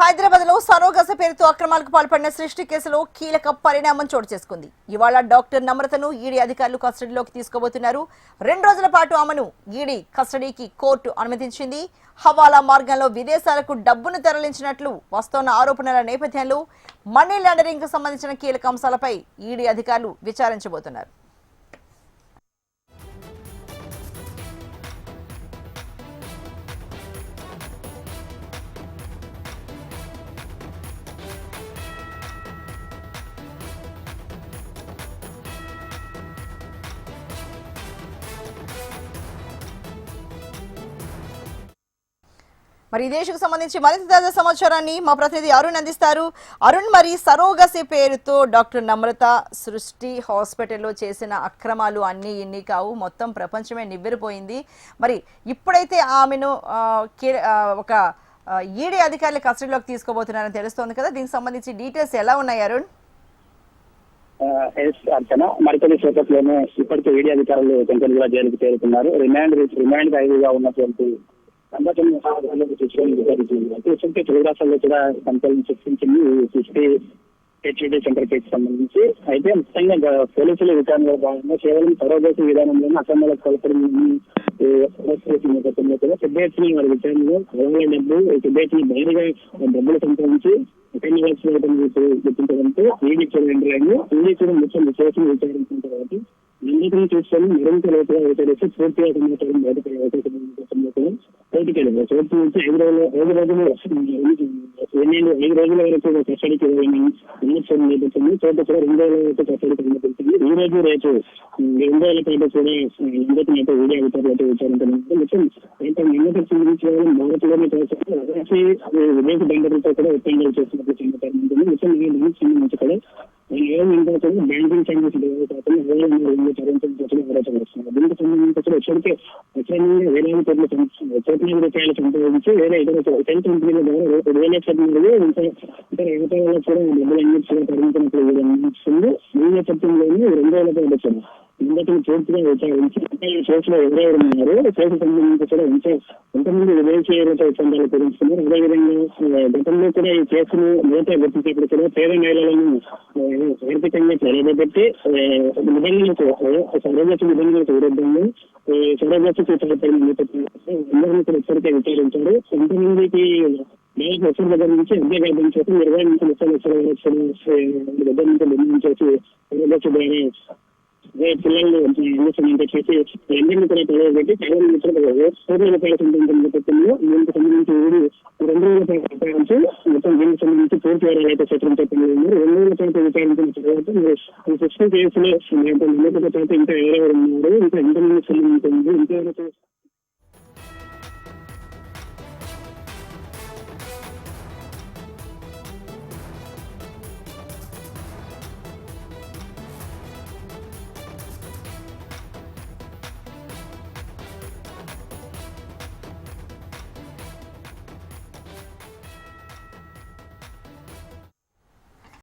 హైదరాబాద్ లో సరోగస పేరుతో అక్రమాలకు పాల్పడిన సృష్టి కేసులో కీలక పరిణామం చోటు చేసుకుంది. ఇవాళ డాక్టర్ నమ్రతను ఈడీ అధికారులు కస్టడీలోకి తీసుకోబోతున్నారు. 2 రోజుల పాటు ఆమెను ఈడీ కస్టడీకి కోర్టు అనుమతించింది. హవాలా మార్గంలో విదేశాలకు డబ్బును తరలించినట్లు వస్తోన్న ఆరోపణల నేపథ్యంలో మనీ లాండరింగ్ కు సంబంధించిన కీలక అంశాలపై ఈడీ అధికారులు విచారించబోతున్నారు. మరి ఈ దేశకు సంబంధించి మరింత తాజా సమాచారాన్ని మా ప్రతినిధి అరుణ్ అందిస్తారు. అరుణ్, మరి సరోగసి పేరుతో డాక్టర్ నమ్రత సృష్టి హాస్పిటల్లో చేసిన అక్రమాలు అన్నీ ఇన్ని కావు, మొత్తం ప్రపంచమే నివ్వెరపోయింది. మరి ఇప్పుడైతే ఆమెను ఒక ఈడీ అధికారులు కస్టడీలోకి తీసుకోబోతున్నారని తెలుస్తోంది కదా, దీనికి సంబంధించి డీటెయిల్స్ ఎలా ఉన్నాయి అరుణ్? అర్చన మరికొన్ని సేపట్లోనే ఇప్పటికే ఈడీ అధికారులు కొంచెం జైలుకు చేరుతున్నారు. రిమాండ్ ఖైదీగా ఉన్నటువంటి చూసుకుంటే తెలుగు రాష్ట్రాల్లో కూడా సంచలనం సృష్టించింది సృష్టి హెచ్డి సెంటర్ కేసు సంబంధించి. అయితే ముఖ్యంగా పోలీసుల విచారణలో భాగంగా కేవలం సరోగసి విధానంలోనే అక్రమాలకు పాల్పడింది నేపథ్యంలో కూడా పెద్ద ఎత్తున వారి విచారణలో పెద్ద ఎత్తున భారీగా డబ్బులు సంపాదించి గుర్తించడంతో ఈడీ చర్యలు ఈడీ కూడా మొత్తం విశ్లేషణ విచారించిన తర్వాత నిందితులను చూసుకొని మరింత లోతుగా విచారిస్తే పూర్తిగా సమాచారం బయటపడే అవకాశం కోర్టుకెళ్ళింది. కోర్టు నుంచి 5 రోజుల వరకు కస్టడీకి నేపథ్యంలో కోర్టు కూడా 2 రోజుల వరకు కస్టడీకి అనుమతించింది. ఈ రోజు రేపు 2 రోజుల పాటు కూడా నిందితులు అయితే ఈడీ అధికారులతో విచారించడానికి మొత్తం నిందితులకు సంబంధించి భారత్లోనే విదేశీ బ్యాంకర్లతో కూడా ఒప్పందాలు చేస్తున్నట్లు సమాచారం ఉంటుంది. మొత్తం సంబంధించి కూడా బ్యాంకింగ్ సర్వీస్ దీనికి సంబంధించి ఇప్పటికే వేలాది కోట్ల రూపాయలు సంపాదించి వేరే ఇతర కంపెనీల ద్వారా రియల్ ఎస్టేట్ మరియు ఇతర వ్యవసాయాలకు కూడా డబ్బులు అన్నింటిగా పరిమితున్నట్లు అనిపిస్తుంది. ఈ నేపథ్యంలోనే 2 రోజుల పాటు వచ్చారు నిందితులు పూర్తిగా విచారించి ఈ కేసులో ఎవరెవరు ఉన్నారు, కేసు సంబంధించి కూడా ఎంతమంది విదేశీయులతో ఒప్పందాలు కుదుర్చుకున్నారు. అదేవిధంగా గతంలో కూడా ఈ కేసును నేత గుర్తించేప్పుడు కూడా పేద మహిళలను ఆర్థికంగా ప్రవేశపెట్టి నిబంధనలకు సరోగసి నిబంధనలకు విరుద్ధంగా సరోగసికి పాల్పడిన నేపథ్యంలో అందరినీ కూడా ఇప్పటికే విచారించారు. ఎంతమందికి బ్యాంకు వసూలు దగ్గర నుంచి విద్యాభ్యాసం చేసి 20 నుంచి 30 లక్షల దగ్గర నుంచి నిర్ణయించేసి సరోగసి ద్వారా పిల్లలు చేసి అందరినీ కూడా ప్రవేశపెట్టి చాలా కోట్ల రూపాయలు సంబంధించిన నేపథ్యంలో దీనికి సంబంధించి 2 రోజుల పాటు విచారించి మొత్తం దీనికి సంబంధించి పూర్తి వారాలు అయితే సత్రం చెప్పండి. 2 రోజుల పాటు విచారించిన తర్వాత ఈ సృష్టి కేసులో నిందితుల పాటు ఇంకా ఎవరెవరు ఉన్నారు, ఇంకా ఎంతమంది సంబంధించింది, ఇంకెవరైతే